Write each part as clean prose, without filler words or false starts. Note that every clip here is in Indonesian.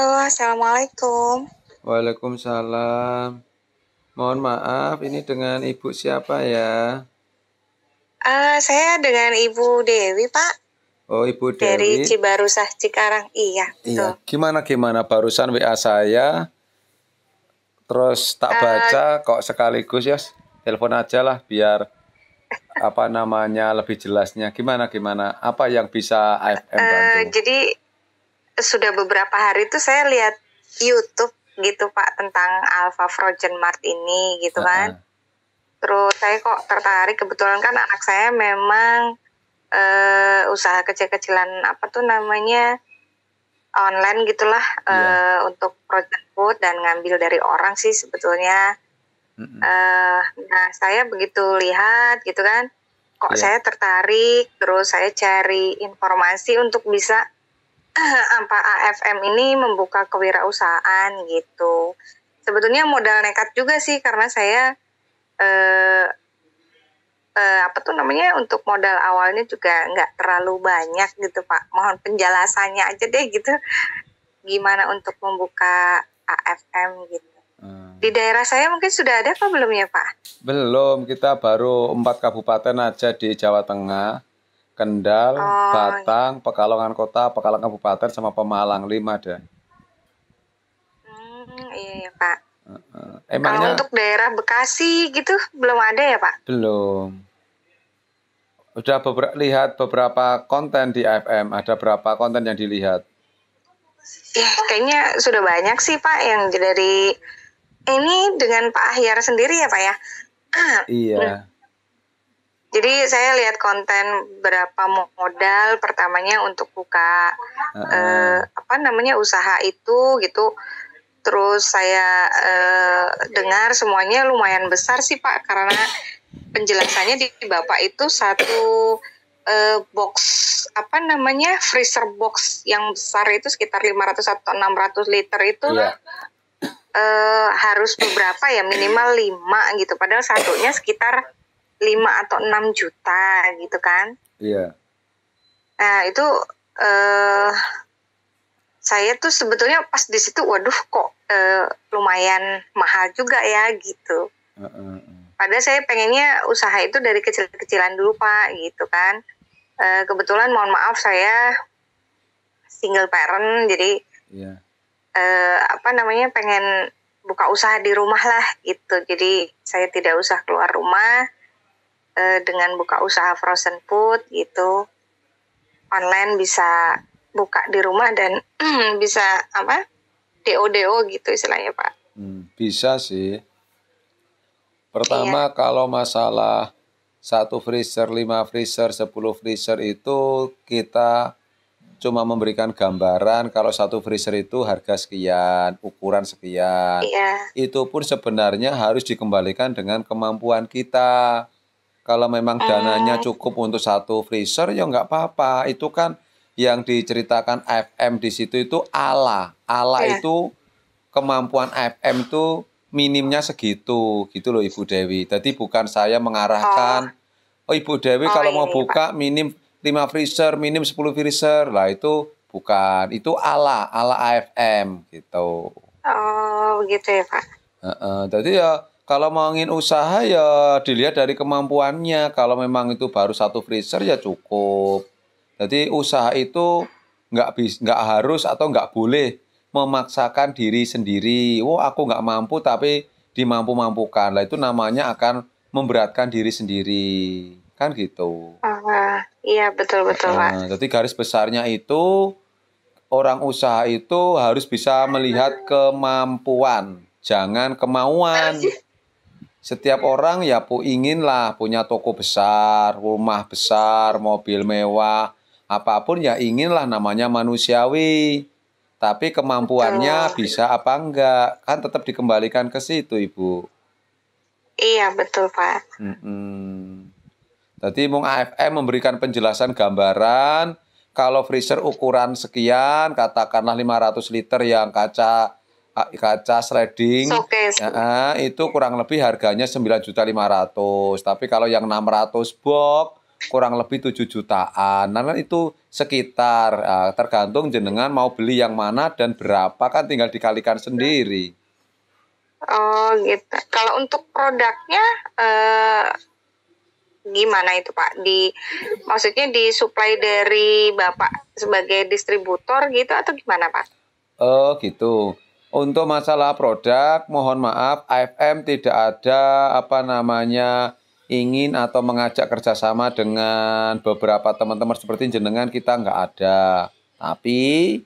Halo, Assalamualaikum. Waalaikumsalam. Mohon maaf, ini dengan Ibu siapa ya? Saya dengan Ibu Dewi, Pak, Oh, Ibu dari Dewi. Cibarusah, Cikarang. Iya, Iya, betul. gimana barusan WA saya, terus tak Eh, baca kok sekaligus ya, telepon aja lah biar lebih jelasnya. Gimana? Apa yang bisa AFM bantu? jadi sudah beberapa hari itu saya lihat YouTube gitu, Pak, tentang Alfa Frozen Mart ini gitu kan. Heeh. Terus saya kok tertarik, kebetulan kan anak saya memang usaha kecil-kecilan apa tuh namanya online gitulah, Iya. untuk frozen food dan ngambil dari orang sih sebetulnya. Mm-mm. Nah, saya begitu lihat gitu kan, kok Iya. saya tertarik, terus saya cari informasi untuk bisa apa AFM ini membuka kewirausahaan gitu. Sebetulnya modal nekat juga sih karena saya eh, apa tuh namanya untuk modal awalnya juga nggak terlalu banyak gitu Pak. Mohon penjelasannya aja deh gitu, gimana untuk membuka AFM gitu. Di daerah saya mungkin sudah ada apa belum ya Pak? Belum, kita baru 4 kabupaten aja di Jawa Tengah. Kendal, Oh, Batang, Pekalongan Kota, Pekalongan Kabupaten, sama Pemalang, 5 deh. iya ya Pak. Kalau Emangnya untuk daerah Bekasi gitu belum ada ya Pak? belum. Udah lihat beberapa konten di AFM, ada berapa konten yang dilihat? Ya, kayaknya sudah banyak sih Pak yang dari ini dengan Pak Ahyar sendiri ya Pak ya. Iya. Jadi saya lihat konten berapa modal pertamanya untuk buka apa namanya usaha itu gitu. Terus saya dengar semuanya lumayan besar sih Pak karena penjelasannya di Bapak itu satu box apa namanya freezer box yang besar itu sekitar 500 atau 600 liter itu Iya. harus beberapa ya minimal 5 gitu padahal satunya sekitar 5 atau 6 juta gitu kan. Iya. Nah itu saya tuh sebetulnya pas di situ waduh kok lumayan mahal juga ya gitu. Padahal saya pengennya usaha itu dari kecil-kecilan dulu Pak gitu kan. Kebetulan mohon maaf saya single parent jadi Iya. apa namanya pengen buka usaha di rumah lah gitu. Jadi saya tidak usah keluar rumah dengan buka usaha frozen food gitu. Online bisa buka di rumah dan bisa apa DO gitu istilahnya Pak. Bisa sih. Pertama, kalau masalah 1 freezer, 5 freezer, 10 freezer itu kita cuma memberikan gambaran kalau 1 freezer itu harga sekian, ukuran sekian. Iya. Itu pun sebenarnya harus dikembalikan dengan kemampuan kita. Kalau memang dananya cukup untuk 1 freezer ya nggak apa-apa. Itu kan yang diceritakan AFM di situ itu ala. Ala itu kemampuan AFM itu minimnya segitu, gitu loh Ibu Dewi. Jadi bukan saya mengarahkan, oh Ibu Dewi kalau mau buka minim 5 freezer, minim 10 freezer. Lah itu bukan, itu ala AFM gitu. Oh, begitu ya Pak. Jadi ya kalau mau ingin usaha ya dilihat dari kemampuannya. Kalau memang itu baru 1 freezer ya cukup. Jadi usaha itu nggak harus atau nggak boleh memaksakan diri sendiri. Oh aku nggak mampu tapi dimampu-mampukan. Lah itu namanya akan memberatkan diri sendiri. Kan gitu. Iya betul-betul Pak. Jadi garis besarnya itu orang usaha itu harus bisa melihat kemampuan, jangan kemauan. Setiap orang ya inginlah punya toko besar, rumah besar, mobil mewah, apapun ya inginlah, namanya manusiawi. Tapi kemampuannya bisa apa enggak, kan tetap dikembalikan ke situ Ibu. Iya betul Pak. Jadi Mung AFM memberikan penjelasan gambaran, kalau freezer ukuran sekian, katakanlah 500 liter yang kaca sliding, itu kurang lebih harganya 9.500.000. Tapi kalau yang 600 box kurang lebih 7 jutaan. Nah itu sekitar. Tergantung jenengan mau beli yang mana dan berapa, kan tinggal dikalikan sendiri. Oh gitu. Kalau untuk produknya gimana itu Pak? Maksudnya disuplai dari Bapak sebagai distributor gitu atau gimana Pak? Oh gitu. Untuk masalah produk, mohon maaf, AFM tidak ada ingin atau mengajak kerjasama dengan beberapa teman-teman seperti jenengan, kita nggak ada. Tapi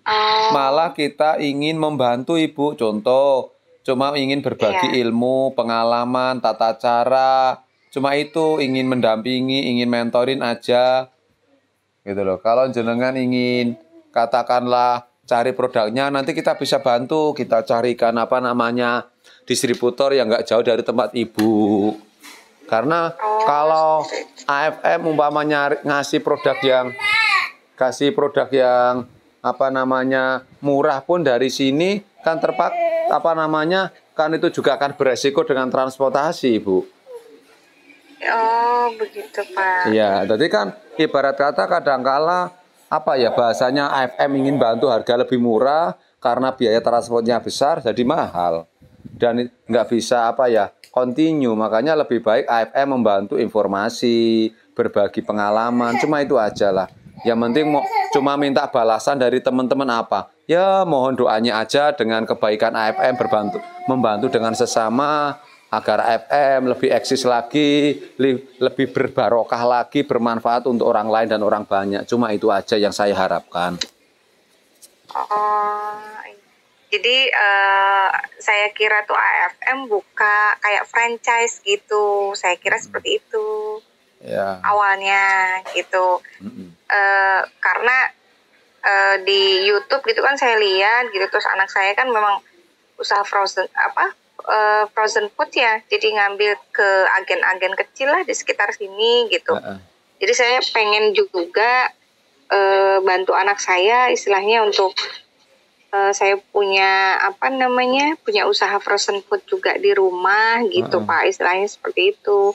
malah kita ingin membantu Ibu. Contoh, cuma ingin berbagi ilmu, pengalaman, tata cara. Cuma itu, ingin mendampingi, ingin mentorin aja. Gitu loh. Kalau jenengan ingin katakanlah cari produknya, nanti kita bisa bantu. Kita carikan distributor yang nggak jauh dari tempat Ibu. Karena kalau AFM umpamanya ngasih produk yang murah pun dari sini kan kan itu juga akan beresiko dengan transportasi, Ibu. Oh, begitu Pak. Iya, jadi kan ibarat kata kadangkala bahasanya AFM ingin bantu harga lebih murah karena biaya transportnya besar jadi mahal. Dan nggak bisa continue. Makanya lebih baik AFM membantu informasi, berbagi pengalaman, cuma itu aja lah. Yang penting cuma minta balasan dari teman-teman ya mohon doanya aja dengan kebaikan AFM membantu dengan sesama agar AFM lebih eksis lagi, lebih berbarokah lagi, bermanfaat untuk orang lain dan orang banyak. Cuma itu aja yang saya harapkan. Oh, jadi saya kira tuh AFM buka kayak franchise gitu. Saya kira seperti itu. Ya. Awalnya gitu. Karena di YouTube gitu kan saya lihat gitu, terus anak saya kan memang usaha frozen food ya, jadi ngambil ke agen-agen kecil lah di sekitar sini gitu. Jadi saya pengen juga bantu anak saya istilahnya untuk saya punya punya usaha frozen food juga di rumah gitu Pak, istilahnya seperti itu.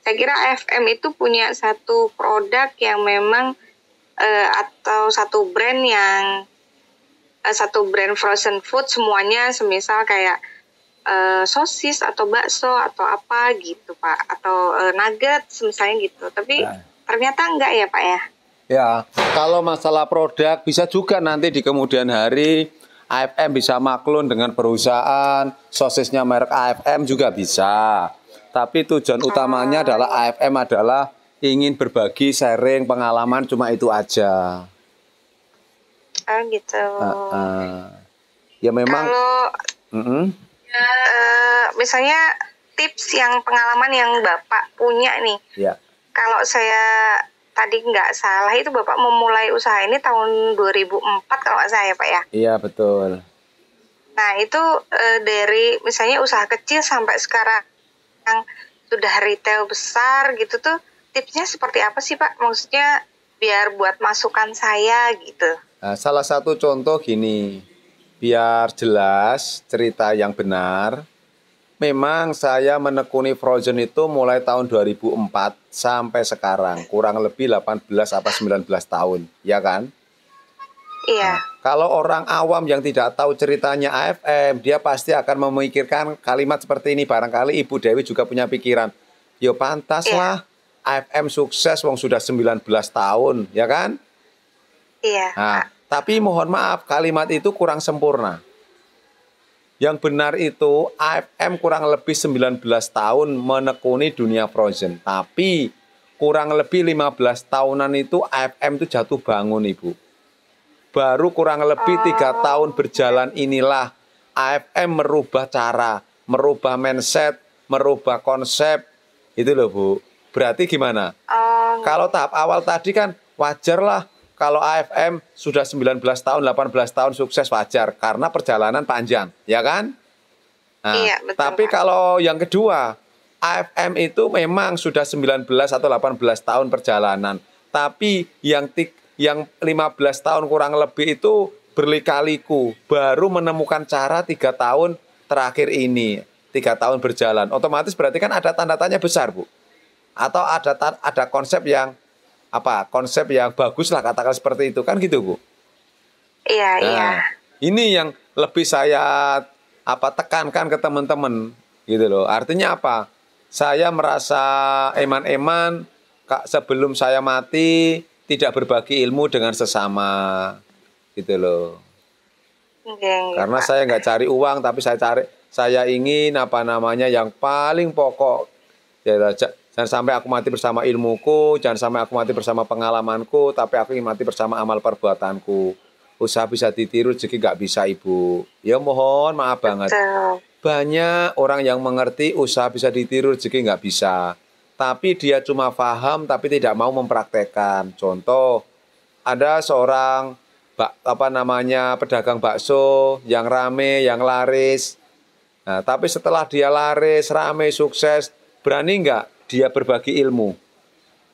Saya kira AFM itu punya satu produk yang memang atau satu brand frozen food semuanya, semisal kayak sosis atau bakso atau apa gitu Pak, atau nugget misalnya gitu. Tapi ternyata enggak ya Pak ya? Ya, kalau masalah produk bisa juga nanti di kemudian hari AFM bisa maklun dengan perusahaan, sosisnya merek AFM juga bisa. Tapi tujuan utamanya adalah AFM adalah ingin berbagi, sharing pengalaman, cuma itu aja. Oh gitu. Ya memang. Kalau misalnya tips yang pengalaman yang Bapak punya nih. Ya. Kalau saya tadi nggak salah itu Bapak memulai usaha ini tahun 2004 kalau nggak salah ya Pak ya? Iya betul. Nah itu dari misalnya usaha kecil sampai sekarang yang sudah retail besar gitu tuh, tipsnya seperti apa sih Pak? Maksudnya biar buat masukan saya gitu. Nah, salah satu contoh gini, biar jelas cerita yang benar. Memang saya menekuni frozen itu mulai tahun 2004 sampai sekarang, kurang lebih 18 apa 19 tahun, ya kan? Iya. Nah, kalau orang awam yang tidak tahu ceritanya AFM, dia pasti akan memikirkan kalimat seperti ini. Barangkali Ibu Dewi juga punya pikiran, yo pantas lah AFM sukses, wong sudah 19 tahun, ya kan? Iya. Nah, tapi mohon maaf, kalimat itu kurang sempurna. Yang benar itu AFM kurang lebih 19 tahun menekuni dunia frozen. Tapi kurang lebih 15 tahunan itu AFM itu jatuh bangun Ibu. Baru kurang lebih 3 tahun berjalan inilah AFM merubah cara, merubah mindset, merubah konsep. Itu loh Bu. Berarti gimana? Kalau tahap awal tadi kan wajar lah. Kalau AFM sudah 19 tahun, 18 tahun sukses wajar. Karena perjalanan panjang, ya kan? Nah, iya, betul, tapi Pak. kalau yang kedua, AFM itu memang sudah 19 atau 18 tahun perjalanan. Tapi yang 15 tahun kurang lebih itu berlika-liku. Baru menemukan cara 3 tahun terakhir ini. 3 tahun berjalan. Otomatis berarti kan ada tanda tanya besar, Bu. Atau ada konsep yang apa konsep yang bagus lah, katakan seperti itu kan gitu Bu. Iya, iya. Nah, ini yang lebih saya tekankan ke teman-teman gitu loh. Artinya apa? Saya merasa eman-eman sebelum saya mati tidak berbagi ilmu dengan sesama gitu loh. Karena Pak. saya nggak cari uang, tapi saya ingin yang paling pokok. Ya, jangan sampai aku mati bersama ilmuku, jangan sampai aku mati bersama pengalamanku, tapi aku ingin mati bersama amal perbuatanku. Usaha bisa ditiru, rezeki nggak bisa Ibu. Ya mohon maaf banget. Betul. Banyak orang yang mengerti usaha bisa ditiru, rezeki nggak bisa. Tapi dia cuma paham, tapi tidak mau mempraktekkan. Contoh, ada seorang pedagang bakso yang rame, yang laris. Nah, tapi setelah dia laris, rame, sukses, berani nggak dia berbagi ilmu?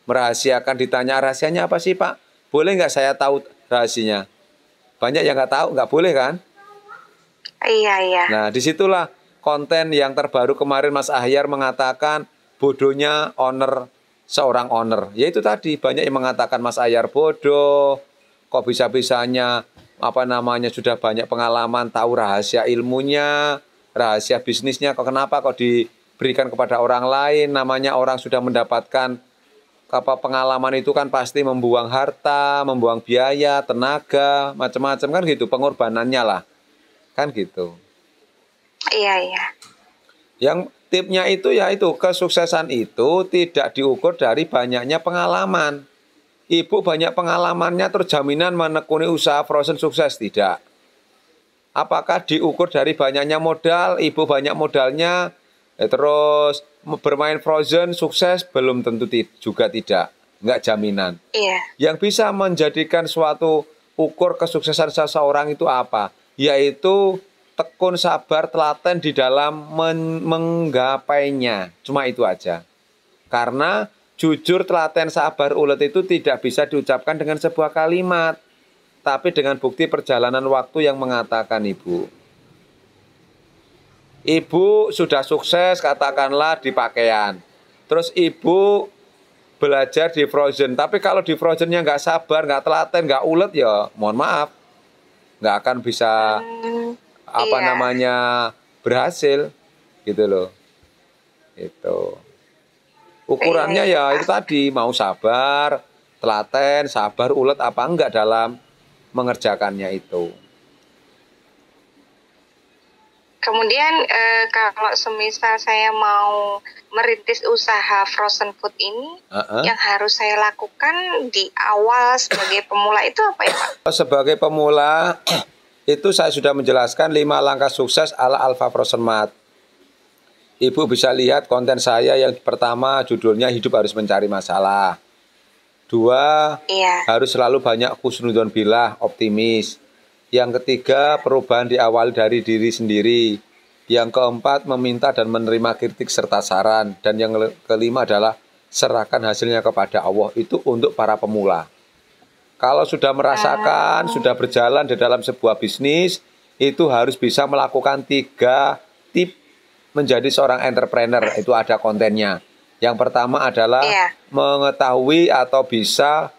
Merahasiakan, ditanya rahasianya apa sih Pak? Boleh nggak saya tahu rahasianya? Banyak yang nggak tahu, nggak boleh kan? Iya, iya. Nah, disitulah konten yang terbaru kemarin Mas Ahyar mengatakan bodohnya seorang owner. Yaitu tadi banyak yang mengatakan Mas Ahyar bodoh, kok bisa-bisanya sudah banyak pengalaman, tahu rahasia ilmunya, rahasia bisnisnya, kenapa kok diberikan kepada orang lain? Namanya orang sudah mendapatkan pengalaman itu kan pasti membuang harta, membuang biaya, tenaga, macam-macam kan gitu, pengorbanannya lah. Kan gitu. Iya, iya. Yang tipnya itu kesuksesan itu tidak diukur dari banyaknya pengalaman. Ibu banyak pengalamannya terus jaminan menekuni usaha frozen sukses, tidak. Apakah diukur dari banyaknya modal? Ibu banyak modalnya terus bermain frozen sukses, belum tentu juga tidak. Enggak jaminan. Iya. Yang bisa menjadikan suatu ukur kesuksesan seseorang itu apa? Yaitu tekun, sabar, telaten di dalam menggapainya. Cuma itu aja. Karena jujur, telaten, sabar, ulet itu tidak bisa diucapkan dengan sebuah kalimat. Tapi dengan bukti perjalanan waktu yang mengatakan Ibu. Ibu sudah sukses katakanlah di pakaian. Terus Ibu belajar di frozen. Tapi kalau di frozennya nggak sabar, nggak telaten, nggak ulet ya mohon maaf. Nggak akan bisa berhasil gitu loh. Itu ukurannya ya itu tadi, mau sabar, telaten, sabar, ulet apa enggak dalam mengerjakannya itu. Kemudian kalau semisal saya mau merintis usaha frozen food ini, yang harus saya lakukan di awal sebagai pemula itu apa ya Pak? Sebagai pemula itu saya sudah menjelaskan 5 langkah sukses ala Alpha Frozen Mart. Ibu bisa lihat konten saya yang pertama judulnya Hidup Harus Mencari Masalah. 2, harus selalu banyak husnuzon billah, optimis. Yang ketiga, perubahan diawali dari diri sendiri. Yang keempat, meminta dan menerima kritik serta saran. Dan yang kelima adalah serahkan hasilnya kepada Allah. Itu untuk para pemula. Kalau sudah merasakan, sudah berjalan di dalam sebuah bisnis, itu harus bisa melakukan 3 tip menjadi seorang entrepreneur. Itu ada kontennya. Yang pertama adalah mengetahui atau bisa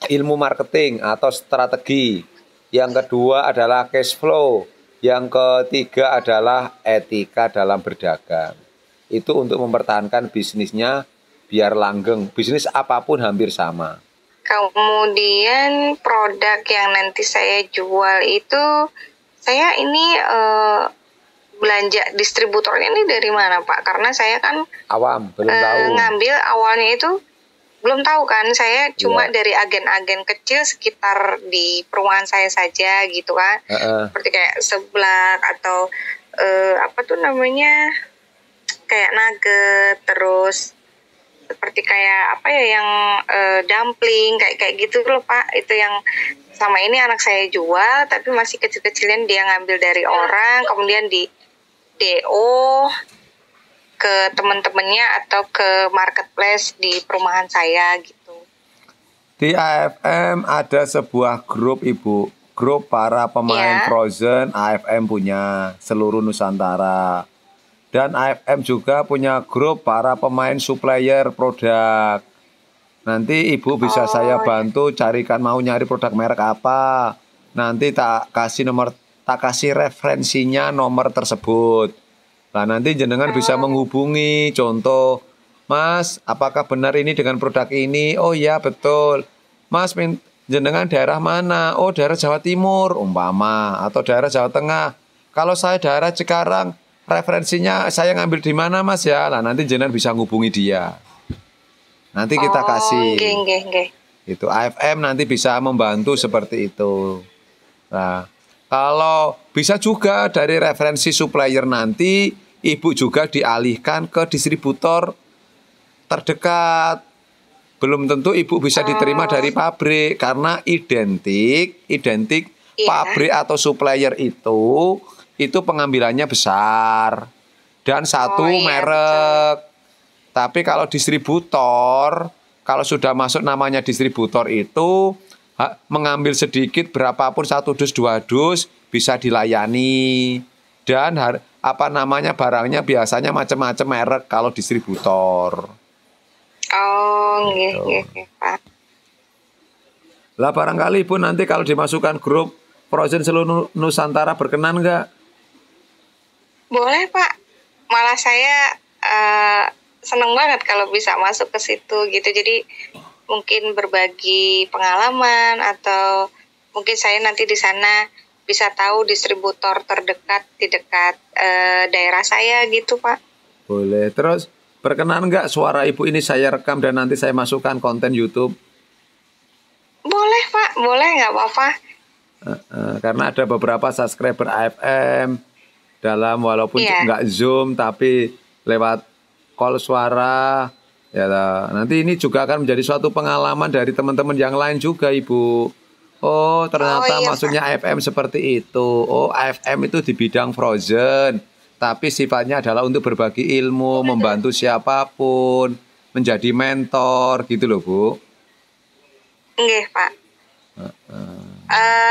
ilmu marketing atau strategi. Yang kedua adalah cash flow. Yang ketiga adalah etika dalam berdagang. Itu untuk mempertahankan bisnisnya biar langgeng. Bisnis apapun hampir sama. Kemudian produk yang nanti saya jual itu, saya ini belanja distributornya ini dari mana Pak? Karena saya kan awam, belum tahu. Ngambil awalnya itu belum tahu kan, saya cuma dari agen-agen kecil sekitar di perumahan saya saja gitu kan, seperti kayak Seblak atau kayak nugget, terus seperti kayak yang dumpling kayak gitu loh Pak. Itu yang sama ini anak saya jual, tapi masih kecil-kecilan, dia ngambil dari orang, kemudian di DO ke teman-temannya atau ke marketplace di perumahan saya gitu. Di AFM ada sebuah grup Ibu, grup para pemain frozen. AFM punya seluruh Nusantara. Dan AFM juga punya grup para pemain supplier produk. Nanti ibu bisa saya Oh, bantu carikan mau nyari produk merek apa. Nanti tak kasih referensinya nomor tersebut. Nah, nanti jenengan bisa oh, menghubungi, contoh, Mas, apakah benar ini dengan produk ini? Oh iya, betul. Mas, jenengan daerah mana? Oh, daerah Jawa Timur, umpama, atau daerah Jawa Tengah. Kalau saya daerah Cikarang, referensinya saya ngambil di mana, Mas ya? Nah, nanti jenengan bisa menghubungi dia. Nanti kita oh, nggih, kasih. nggih, nggih. Itu AFM nanti bisa membantu seperti itu. Nah, kalau bisa juga dari referensi supplier nanti, ibu juga dialihkan ke distributor terdekat. Belum tentu ibu bisa diterima Oh, dari pabrik karena identik iya. pabrik atau supplier itu pengambilannya besar dan Oh satu iya, betul. merek. Tapi kalau distributor, kalau sudah masuk namanya distributor itu mengambil sedikit berapapun satu dus dua dus bisa dilayani dan apa namanya barangnya biasanya macam-macam merek kalau distributor. Oh, nggih, nggih, Gitu. nggih, Pak. Lah barangkali Ibu nanti kalau dimasukkan grup Frozen seluruh Nusantara berkenan nggak? Boleh, Pak. Malah saya eh, seneng banget kalau bisa masuk ke situ gitu. Jadi mungkin berbagi pengalaman atau mungkin saya nanti di sana bisa tahu distributor terdekat di dekat daerah saya gitu, Pak. Boleh. Terus berkenan nggak suara Ibu ini saya rekam dan nanti saya masukkan konten YouTube? Boleh, Pak. Boleh, nggak apa-apa. Karena ada beberapa subscriber AFM dalam walaupun Iya. nggak Zoom tapi lewat call suara ya nanti ini juga akan menjadi suatu pengalaman dari teman-teman yang lain juga Ibu. Oh, Oh ternyata iya, Pak. maksudnya AFM seperti itu. Oh, AFM itu di bidang frozen, tapi sifatnya adalah untuk berbagi ilmu, membantu siapapun, menjadi mentor gitu loh, Bu. Nggih, Pak.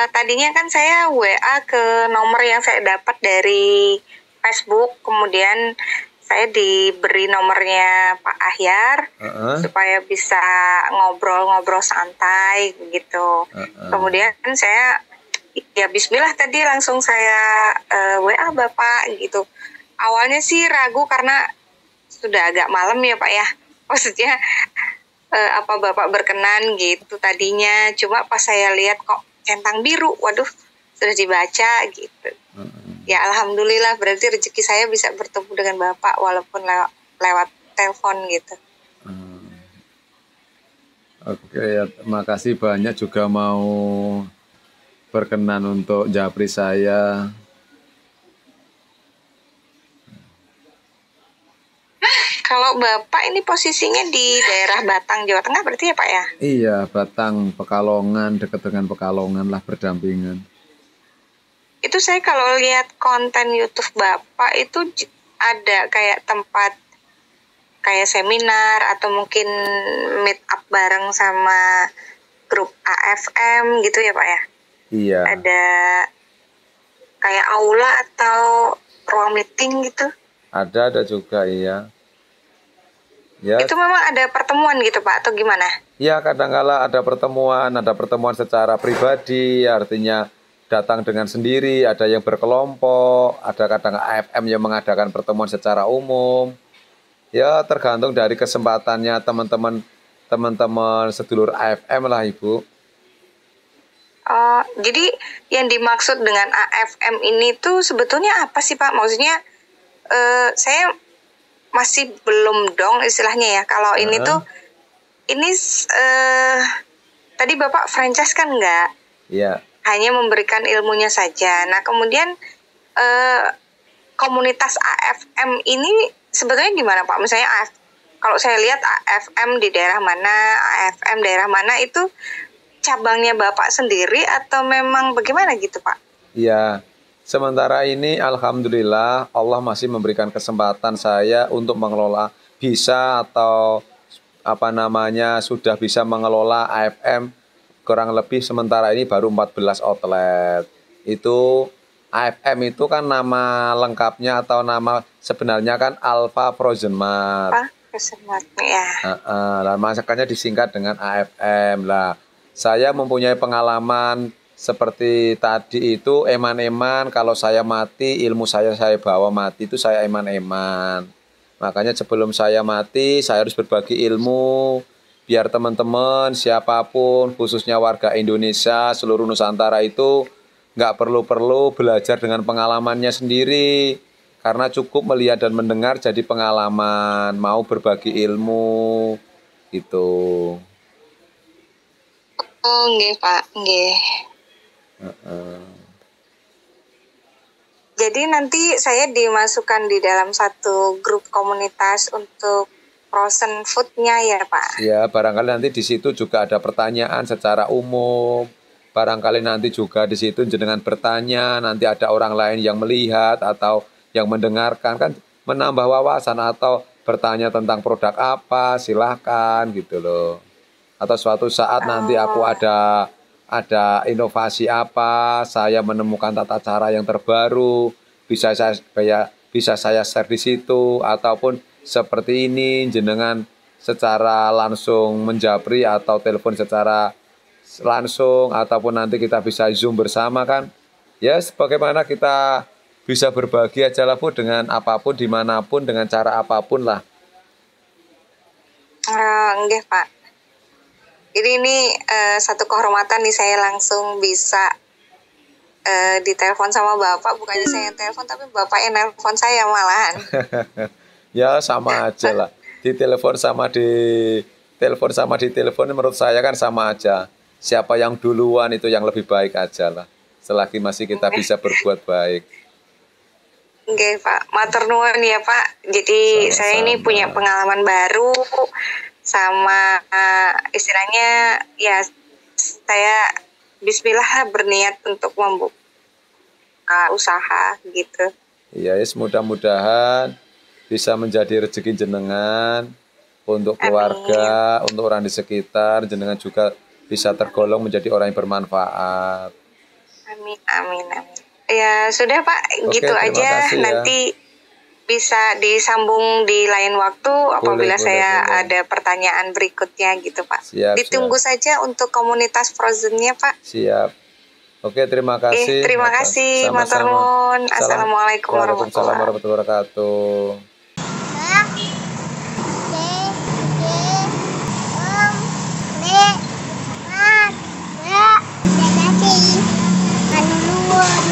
Tadinya kan saya WA ke nomor yang saya dapat dari Facebook, kemudian saya diberi nomornya Pak Ahyar Heeh, supaya bisa ngobrol-ngobrol santai gitu. heeh. Kemudian saya ya Bismillah tadi langsung saya WA Bapak gitu. Awalnya sih ragu karena sudah agak malam ya Pak ya. Maksudnya apa Bapak berkenan gitu tadinya. Cuma pas saya lihat kok centang biru, waduh sudah dibaca gitu. Ya Alhamdulillah berarti rezeki saya bisa bertemu dengan Bapak walaupun lewat telepon gitu. Oke, ya, terima kasih banyak juga mau berkenan untuk japri saya. Kalau Bapak ini posisinya di daerah Batang, Jawa Tengah berarti ya Pak ya? Iya, Batang, Pekalongan, dekat dengan Pekalongan lah berdampingan. Itu saya kalau lihat konten YouTube Bapak itu ada kayak tempat kayak seminar atau mungkin meet up bareng sama grup AFM gitu ya Pak ya? Iya, Ada kayak aula atau ruang meeting gitu? ada juga iya. Ya, Itu memang ada pertemuan gitu Pak atau gimana? ya kadangkala ada pertemuan secara pribadi, artinya datang dengan sendiri, ada yang berkelompok, ada kadang AFM yang mengadakan pertemuan secara umum. Ya, tergantung dari kesempatannya teman-teman sedulur AFM lah, Ibu. Oh, jadi yang dimaksud dengan AFM ini tuh sebetulnya apa sih Pak? Maksudnya saya masih belum dong istilahnya ya. Kalau ini Heeh. tuh ini tadi Bapak franchise kan nggak? Iya. Hanya memberikan ilmunya saja. Nah kemudian eh, komunitas AFM ini sebetulnya gimana Pak? Misalnya kalau saya lihat AFM di daerah mana, AFM daerah mana itu cabangnya Bapak sendiri atau memang bagaimana gitu Pak? Iya, sementara ini alhamdulillah Allah masih memberikan kesempatan saya untuk mengelola bisa atau apa namanya sudah bisa mengelola AFM kurang lebih sementara ini baru 14 outlet. Itu AFM itu kan nama lengkapnya atau nama sebenarnya kan Alpha Frozen Mart. Pak? Kesemak ya. Lah makanya disingkat dengan AFM lah. Saya mempunyai pengalaman seperti tadi itu eman-eman, kalau saya mati ilmu saya bawa mati, itu saya eman-eman. Makanya sebelum saya mati saya harus berbagi ilmu biar teman-teman siapapun khususnya warga Indonesia seluruh Nusantara itu nggak perlu belajar dengan pengalamannya sendiri, karena cukup melihat dan mendengar jadi pengalaman, mau berbagi ilmu gitu. Oh, nggih Pak, nggih. Jadi nanti saya dimasukkan di dalam satu grup komunitas untuk frozen food-nya ya Pak? Ya, barangkali nanti di situ juga ada pertanyaan secara umum. Barangkali nanti juga di situ jenengan bertanya, nanti ada orang lain yang melihat atau yang mendengarkan, kan menambah wawasan, atau bertanya tentang produk apa, silahkan gitu loh. Atau suatu saat nanti aku ada inovasi apa, saya menemukan tata cara yang terbaru, bisa saya share di situ, ataupun seperti ini jenengan secara langsung menjapri atau telepon secara langsung, ataupun nanti kita bisa Zoom bersama kan. Ya, bagaimana kita bisa berbagi aja lah Bu, dengan apapun, dimanapun, dengan cara apapun lah. Enggak Pak. Jadi ini satu kehormatan nih, saya langsung bisa ditelepon sama Bapak, bukannya saya yang telepon tapi Bapak yang nelpon saya malahan. Ya sama aja lah. Ditelepon sama di telepon menurut saya kan sama aja. Siapa yang duluan itu yang lebih baik aja lah. Selagi masih kita bisa berbuat baik. Oke Pak, matur nuwun ya Pak. Jadi Sama-sama. saya ini punya pengalaman baru sama istilahnya ya, saya bismillah berniat untuk membuka usaha gitu. Iya, mudah-mudahan bisa menjadi rezeki jenengan untuk keluarga, untuk orang di sekitar, jenengan juga bisa tergolong menjadi orang yang bermanfaat. Amin, amin, amin. Ya sudah Pak, Oke, gitu terima aja. kasih ya. Nanti bisa disambung di lain waktu apabila saya boleh. ada pertanyaan berikutnya gitu Pak. Siap, Ditunggu saja untuk komunitas frozennya Pak. Siap. Oke, terima kasih. Terima kasih, matur nuwun. Assalamualaikum warahmatullahi wabarakatuh. Terima kasih.